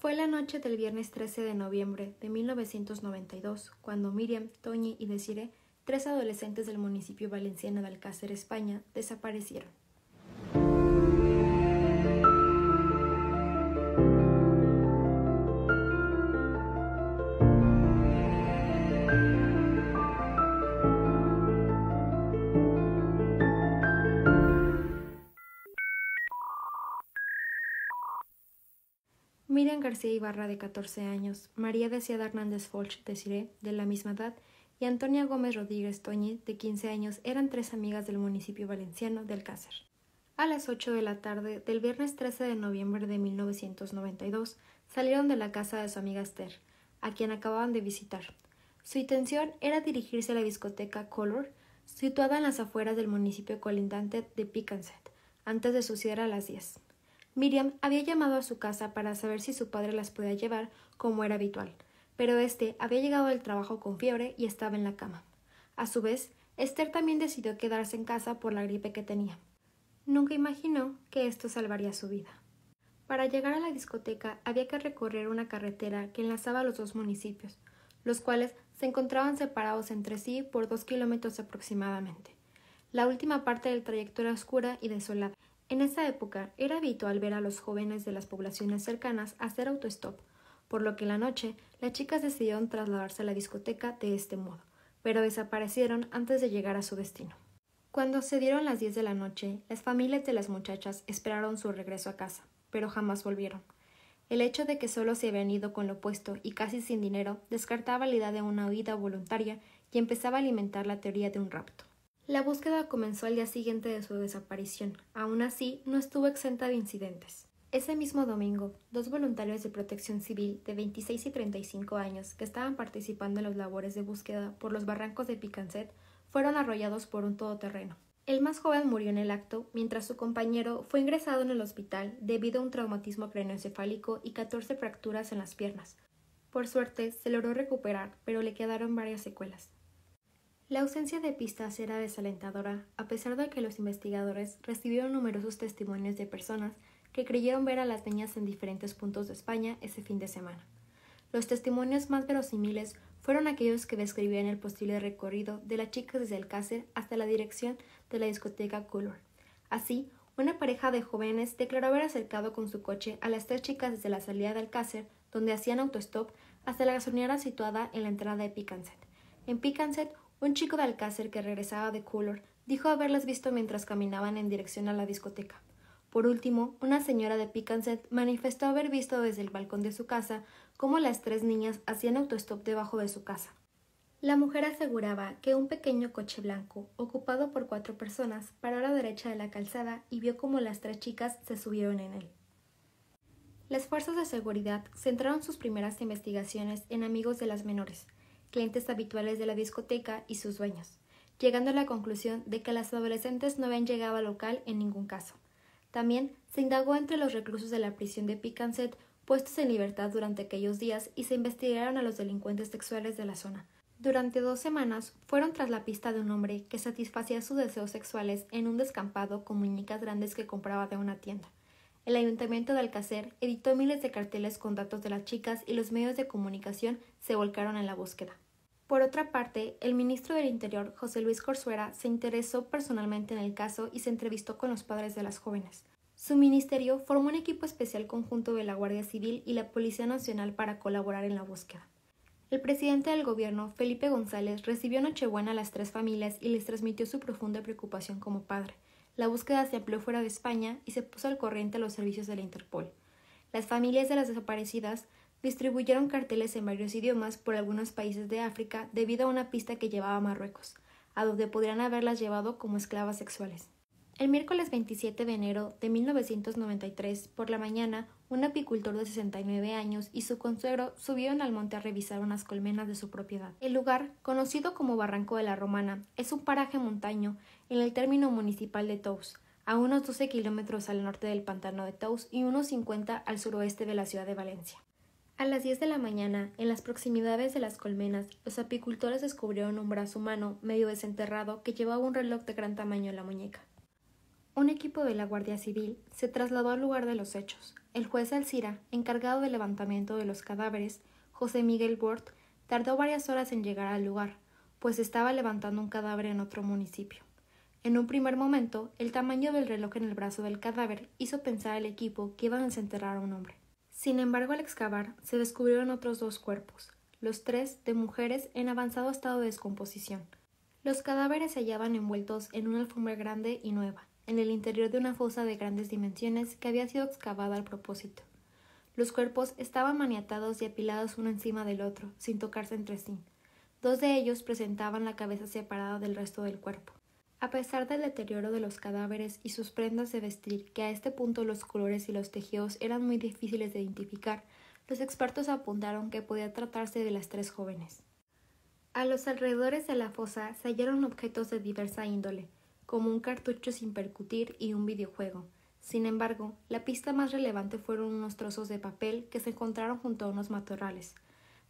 Fue la noche del viernes 13 de noviembre de 1992 cuando Miriam, Toñi y Desiree, 3 adolescentes del municipio valenciano de Alcácer, España, desaparecieron. Miriam García Ibarra, de 14 años, María Deseada Hernández Folch Desiree, de la misma edad, y Antonia Gómez Rodríguez Toñi, de 15 años, eran 3 amigas del municipio valenciano de Alcácer. A las 8 de la tarde del viernes 13 de noviembre de 1992, salieron de la casa de su amiga Esther, a quien acababan de visitar. Su intención era dirigirse a la discoteca Color, situada en las afueras del municipio colindante de Picancet, antes de su cierre a las 10. Miriam había llamado a su casa para saber si su padre las podía llevar, como era habitual, pero este había llegado del trabajo con fiebre y estaba en la cama. A su vez, Esther también decidió quedarse en casa por la gripe que tenía. Nunca imaginó que esto salvaría su vida. Para llegar a la discoteca había que recorrer una carretera que enlazaba los dos municipios, los cuales se encontraban separados entre sí por 2 kilómetros aproximadamente. La última parte del trayecto era oscura y desolada. En esa época era habitual ver a los jóvenes de las poblaciones cercanas hacer autostop, por lo que en la noche las chicas decidieron trasladarse a la discoteca de este modo, pero desaparecieron antes de llegar a su destino. Cuando se dieron las 10 de la noche, las familias de las muchachas esperaron su regreso a casa, pero jamás volvieron. El hecho de que solo se habían ido con lo puesto y casi sin dinero descartaba la idea de una huida voluntaria y empezaba a alimentar la teoría de un rapto. La búsqueda comenzó al día siguiente de su desaparición. Aún así, no estuvo exenta de incidentes. Ese mismo domingo, 2 voluntarios de protección civil de 26 y 35 años que estaban participando en las labores de búsqueda por los barrancos de Picancet fueron arrollados por un todoterreno. El más joven murió en el acto, mientras su compañero fue ingresado en el hospital debido a un traumatismo craneoencefálico y 14 fracturas en las piernas. Por suerte, se logró recuperar, pero le quedaron varias secuelas. La ausencia de pistas era desalentadora, a pesar de que los investigadores recibieron numerosos testimonios de personas que creyeron ver a las niñas en diferentes puntos de España ese fin de semana. Los testimonios más verosímiles fueron aquellos que describían el posible recorrido de las chicas desde Alcácer hasta la dirección de la discoteca Color. Así, una pareja de jóvenes declaró haber acercado con su coche a las 3 chicas desde la salida de Alcácer, donde hacían autostop, hasta la gasolinera situada en la entrada de Picancet. En Picancet, un chico de Alcácer que regresaba de Color dijo haberlas visto mientras caminaban en dirección a la discoteca. Por último, una señora de Picancet manifestó haber visto desde el balcón de su casa cómo las 3 niñas hacían autostop debajo de su casa. La mujer aseguraba que un pequeño coche blanco, ocupado por 4 personas, paró a la derecha de la calzada y vio cómo las 3 chicas se subieron en él. Las fuerzas de seguridad centraron sus primeras investigaciones en amigos de las menores, clientes habituales de la discoteca y sus dueños, llegando a la conclusión de que las adolescentes no habían llegado al local en ningún caso. También se indagó entre los reclusos de la prisión de Picancet puestos en libertad durante aquellos días y se investigaron a los delincuentes sexuales de la zona. Durante 2 semanas fueron tras la pista de un hombre que satisfacía sus deseos sexuales en un descampado con muñecas grandes que compraba de una tienda. El Ayuntamiento de Alcácer editó miles de carteles con datos de las chicas y los medios de comunicación se volcaron en la búsqueda. Por otra parte, el ministro del Interior, José Luis Corzuera, se interesó personalmente en el caso y se entrevistó con los padres de las jóvenes. Su ministerio formó un equipo especial conjunto de la Guardia Civil y la Policía Nacional para colaborar en la búsqueda. El presidente del gobierno, Felipe González, recibió Nochebuena a las 3 familias y les transmitió su profunda preocupación como padre. La búsqueda se amplió fuera de España y se puso al corriente a los servicios de la Interpol. Las familias de las desaparecidas distribuyeron carteles en varios idiomas por algunos países de África debido a una pista que llevaba a Marruecos, a donde podrían haberlas llevado como esclavas sexuales. El miércoles 27 de enero de 1993, por la mañana, un apicultor de 69 años y su consuegro subieron al monte a revisar unas colmenas de su propiedad. El lugar, conocido como Barranco de la Romana, es un paraje montaño en el término municipal de Tous, a unos 12 kilómetros al norte del pantano de Tous y unos 50 al suroeste de la ciudad de Valencia. A las 10 de la mañana, en las proximidades de las colmenas, los apicultores descubrieron un brazo humano medio desenterrado que llevaba un reloj de gran tamaño en la muñeca. Un equipo de la Guardia Civil se trasladó al lugar de los hechos. El juez Alcira, encargado del levantamiento de los cadáveres, José Miguel Bort, tardó varias horas en llegar al lugar, pues estaba levantando un cadáver en otro municipio. En un primer momento, el tamaño del reloj en el brazo del cadáver hizo pensar al equipo que iban a desenterrar a un hombre. Sin embargo, al excavar, se descubrieron otros 2 cuerpos, los 3 de mujeres en avanzado estado de descomposición. Los cadáveres se hallaban envueltos en una alfombra grande y nueva, en el interior de una fosa de grandes dimensiones que había sido excavada al propósito. Los cuerpos estaban maniatados y apilados uno encima del otro, sin tocarse entre sí. 2 de ellos presentaban la cabeza separada del resto del cuerpo. A pesar del deterioro de los cadáveres y sus prendas de vestir, que a este punto los colores y los tejidos eran muy difíciles de identificar, los expertos apuntaron que podía tratarse de las 3 jóvenes. A los alrededores de la fosa se hallaron objetos de diversa índole, como un cartucho sin percutir y un videojuego. Sin embargo, la pista más relevante fueron unos trozos de papel que se encontraron junto a unos matorrales.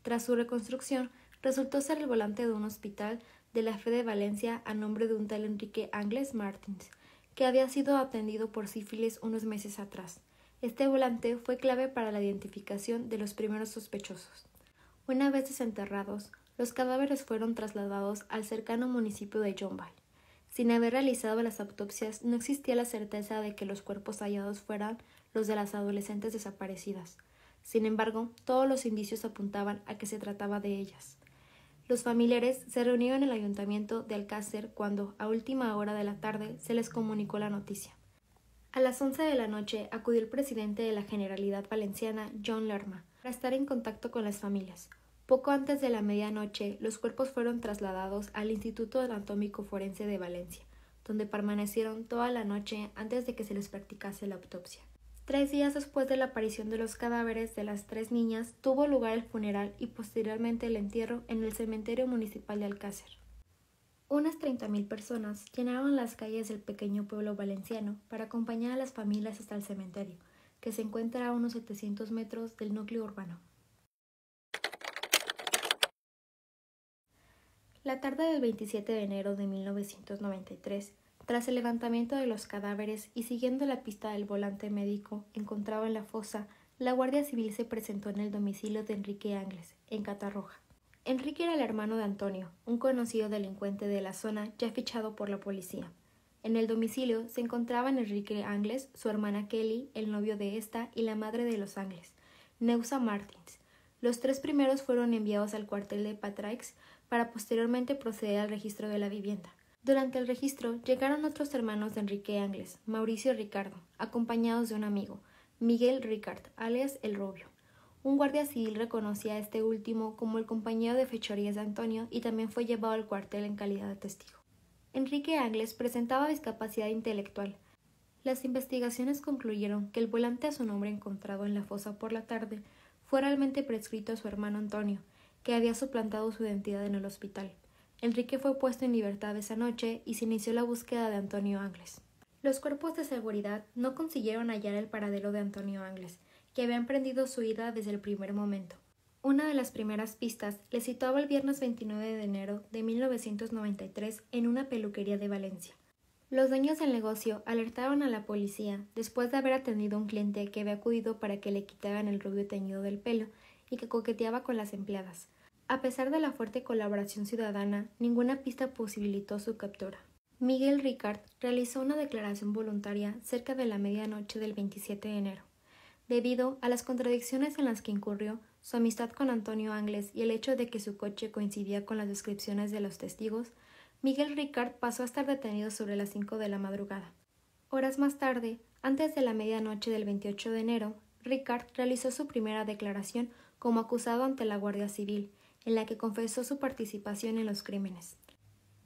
Tras su reconstrucción, resultó ser el volante de un hospital de la Fe de Valencia a nombre de un tal Enrique Angles Martins, que había sido atendido por sífilis unos meses atrás. Este volante fue clave para la identificación de los primeros sospechosos. Una vez desenterrados, los cadáveres fueron trasladados al cercano municipio de Joinville. Sin haber realizado las autopsias, no existía la certeza de que los cuerpos hallados fueran los de las adolescentes desaparecidas. Sin embargo, todos los indicios apuntaban a que se trataba de ellas. Los familiares se reunieron en el ayuntamiento de Alcácer cuando, a última hora de la tarde, se les comunicó la noticia. A las 11 de la noche acudió el presidente de la Generalidad Valenciana, John Lerma, para estar en contacto con las familias. Poco antes de la medianoche, los cuerpos fueron trasladados al Instituto Anatómico Forense de Valencia, donde permanecieron toda la noche antes de que se les practicase la autopsia. 3 días después de la aparición de los cadáveres de las 3 niñas, tuvo lugar el funeral y posteriormente el entierro en el cementerio municipal de Alcácer. Unas 30.000 personas llenaron las calles del pequeño pueblo valenciano para acompañar a las familias hasta el cementerio, que se encuentra a unos 700 metros del núcleo urbano. La tarde del 27 de enero de 1993, tras el levantamiento de los cadáveres y siguiendo la pista del volante médico encontrado en la fosa, la Guardia Civil se presentó en el domicilio de Enrique Angles, en Catarroja. Enrique era el hermano de Antonio, un conocido delincuente de la zona ya fichado por la policía. En el domicilio se encontraban Enrique Angles, su hermana Kelly, el novio de esta y la madre de los Angles, Neusa Martins. Los 3 primeros fueron enviados al cuartel de Patraix para posteriormente proceder al registro de la vivienda. Durante el registro llegaron otros hermanos de Enrique Angles, Mauricio y Ricardo, acompañados de un amigo, Miguel Ricard, alias El Rubio. Un guardia civil reconocía a este último como el compañero de fechorías de Antonio y también fue llevado al cuartel en calidad de testigo. Enrique Angles presentaba discapacidad intelectual. Las investigaciones concluyeron que el volante a su nombre encontrado en la fosa por la tarde fue realmente prescrito a su hermano Antonio, que había suplantado su identidad en el hospital. Enrique fue puesto en libertad esa noche y se inició la búsqueda de Antonio Angles. Los cuerpos de seguridad no consiguieron hallar el paradero de Antonio Angles, que había emprendido su ida desde el primer momento. Una de las primeras pistas le situaba el viernes 29 de enero de 1993 en una peluquería de Valencia. Los dueños del negocio alertaron a la policía después de haber atendido a un cliente que había acudido para que le quitaran el rubio teñido del pelo y que coqueteaba con las empleadas. A pesar de la fuerte colaboración ciudadana, ninguna pista posibilitó su captura. Miguel Ricard realizó una declaración voluntaria cerca de la medianoche del 27 de enero. Debido a las contradicciones en las que incurrió, su amistad con Antonio Angles y el hecho de que su coche coincidía con las descripciones de los testigos, Miguel Ricard pasó a estar detenido sobre las 5 de la madrugada. Horas más tarde, antes de la medianoche del 28 de enero, Ricard realizó su primera declaración como acusado ante la Guardia Civil, en la que confesó su participación en los crímenes.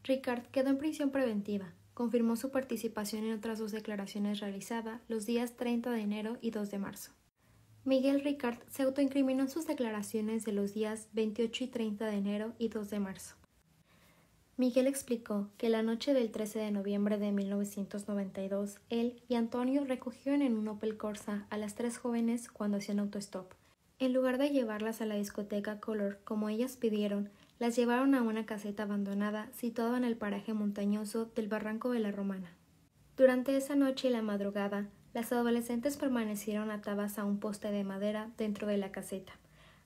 Ricard quedó en prisión preventiva. Confirmó su participación en otras 2 declaraciones realizadas los días 30 de enero y 2 de marzo. Miguel Ricard se autoincriminó en sus declaraciones de los días 28 y 30 de enero y 2 de marzo. Miguel explicó que la noche del 13 de noviembre de 1992, él y Antonio recogieron en un Opel Corsa a las 3 jóvenes cuando hacían autostop. En lugar de llevarlas a la discoteca Color como ellas pidieron, las llevaron a una caseta abandonada situada en el paraje montañoso del Barranco de la Romana. Durante esa noche y la madrugada, Las adolescentes permanecieron atadas a un poste de madera dentro de la caseta.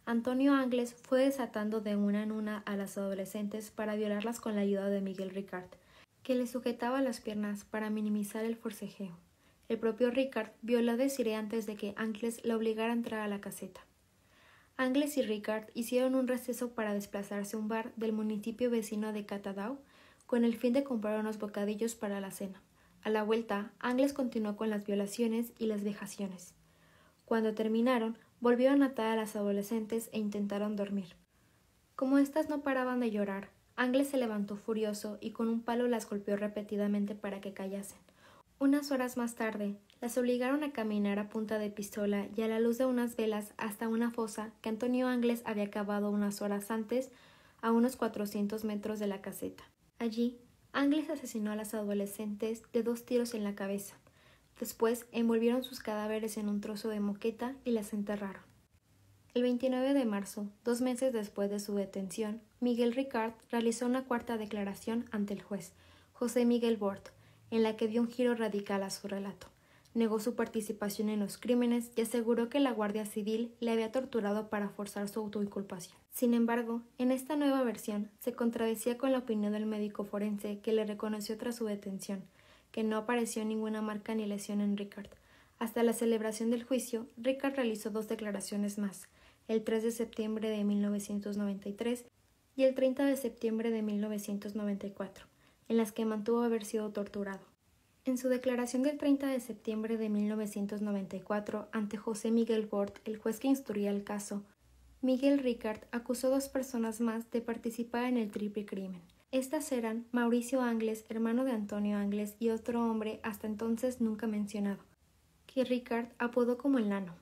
Antonio Angles fue desatando de una en una a las adolescentes para violarlas con la ayuda de Miguel Ricard, que le sujetaba las piernas para minimizar el forcejeo. El propio Ricard violó a Desiree antes de que Angles la obligara a entrar a la caseta. Angles y Ricard hicieron un receso para desplazarse a un bar del municipio vecino de Catadau con el fin de comprar unos bocadillos para la cena. A la vuelta, Angles continuó con las violaciones y las vejaciones. Cuando terminaron, volvieron a atar a las adolescentes e intentaron dormir. Como éstas no paraban de llorar, Angles se levantó furioso y con un palo las golpeó repetidamente para que callasen. Unas horas más tarde, las obligaron a caminar a punta de pistola y a la luz de unas velas hasta una fosa que Antonio Angles había cavado unas horas antes a unos 400 metros de la caseta. Allí, Angles asesinó a las adolescentes de 2 tiros en la cabeza. Después envolvieron sus cadáveres en un trozo de moqueta y las enterraron. El 29 de marzo, 2 meses después de su detención, Miguel Ricard realizó una cuarta declaración ante el juez, José Miguel Bort, en la que dio un giro radical a su relato. Negó su participación en los crímenes y aseguró que la Guardia Civil le había torturado para forzar su autoinculpación. Sin embargo, en esta nueva versión se contradecía con la opinión del médico forense que le reconoció tras su detención, que no apareció ninguna marca ni lesión en Ricard. Hasta la celebración del juicio, Ricard realizó 2 declaraciones más, el 3 de septiembre de 1993 y el 30 de septiembre de 1994, en las que mantuvo haber sido torturado. En su declaración del 30 de septiembre de 1994 ante José Miguel Bort, el juez que instruía el caso, Miguel Ricard acusó a 2 personas más de participar en el triple crimen. Estas eran Mauricio Angles, hermano de Antonio Angles, y otro hombre hasta entonces nunca mencionado, que Ricard apodó como el Nano.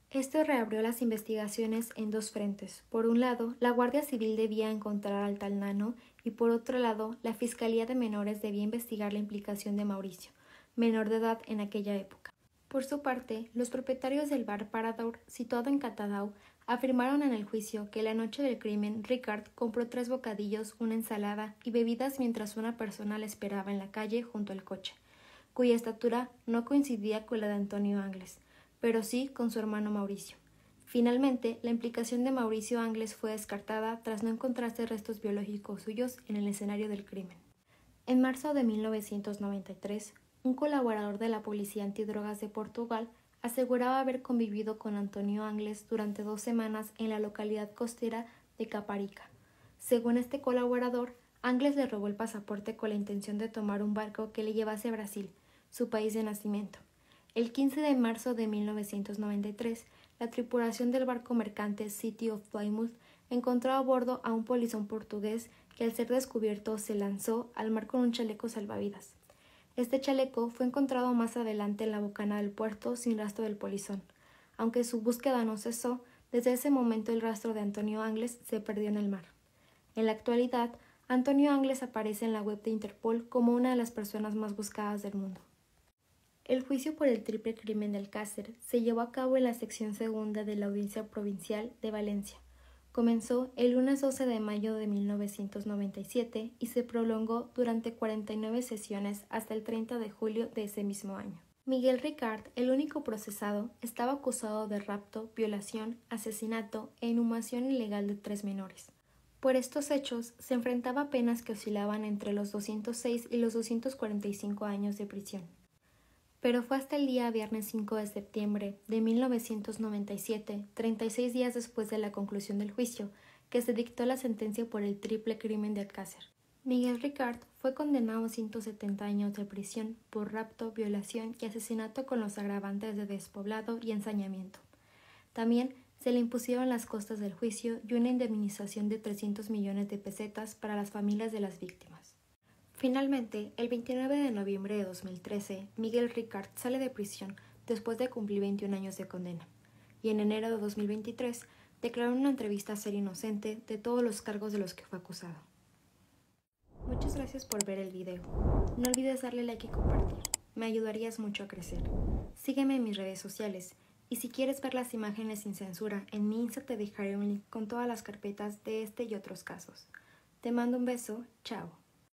Esto reabrió las investigaciones en 2 frentes. Por un lado, la Guardia Civil debía encontrar al tal Nano y por otro lado, la Fiscalía de Menores debía investigar la implicación de Mauricio, menor de edad en aquella época. Por su parte, los propietarios del bar Parador, situado en Catadau, afirmaron en el juicio que la noche del crimen Ricard compró 3 bocadillos, una ensalada y bebidas mientras una persona le esperaba en la calle junto al coche, cuya estatura no coincidía con la de Antonio Angles, pero sí con su hermano Mauricio. Finalmente, la implicación de Mauricio Angles fue descartada tras no encontrarse restos biológicos suyos en el escenario del crimen. En marzo de 1993, un colaborador de la Policía Antidrogas de Portugal aseguraba haber convivido con Antonio Angles durante 2 semanas en la localidad costera de Caparica. Según este colaborador, Angles le robó el pasaporte con la intención de tomar un barco que le llevase a Brasil, su país de nacimiento. El 15 de marzo de 1993, la tripulación del barco mercante City of Plymouth encontró a bordo a un polizón portugués que al ser descubierto se lanzó al mar con un chaleco salvavidas. Este chaleco fue encontrado más adelante en la bocana del puerto sin rastro del polizón. Aunque su búsqueda no cesó, desde ese momento el rastro de Antonio Angles se perdió en el mar. En la actualidad, Antonio Angles aparece en la web de Interpol como una de las personas más buscadas del mundo. El juicio por el triple crimen de Alcácer se llevó a cabo en la sección segunda de la Audiencia Provincial de Valencia. Comenzó el lunes 12 de mayo de 1997 y se prolongó durante 49 sesiones hasta el 30 de julio de ese mismo año. Miguel Ricard, el único procesado, estaba acusado de rapto, violación, asesinato e inhumación ilegal de 3 menores. Por estos hechos, se enfrentaba a penas que oscilaban entre los 206 y los 245 años de prisión. Pero fue hasta el día viernes 5 de septiembre de 1997, 36 días después de la conclusión del juicio, que se dictó la sentencia por el triple crimen de Alcácer. Miguel Ricard fue condenado a 170 años de prisión por rapto, violación y asesinato con los agravantes de despoblado y ensañamiento. También se le impusieron las costas del juicio y una indemnización de 300 millones de pesetas para las familias de las víctimas. Finalmente, el 29 de noviembre de 2013, Miguel Ricard sale de prisión después de cumplir 21 años de condena, y en enero de 2023 declaró en una entrevista ser inocente de todos los cargos de los que fue acusado. Muchas gracias por ver el video. No olvides darle like y compartir. Me ayudarías mucho a crecer. Sígueme en mis redes sociales, y si quieres ver las imágenes sin censura, en mi Insta te dejaré un link con todas las carpetas de este y otros casos. Te mando un beso, chao.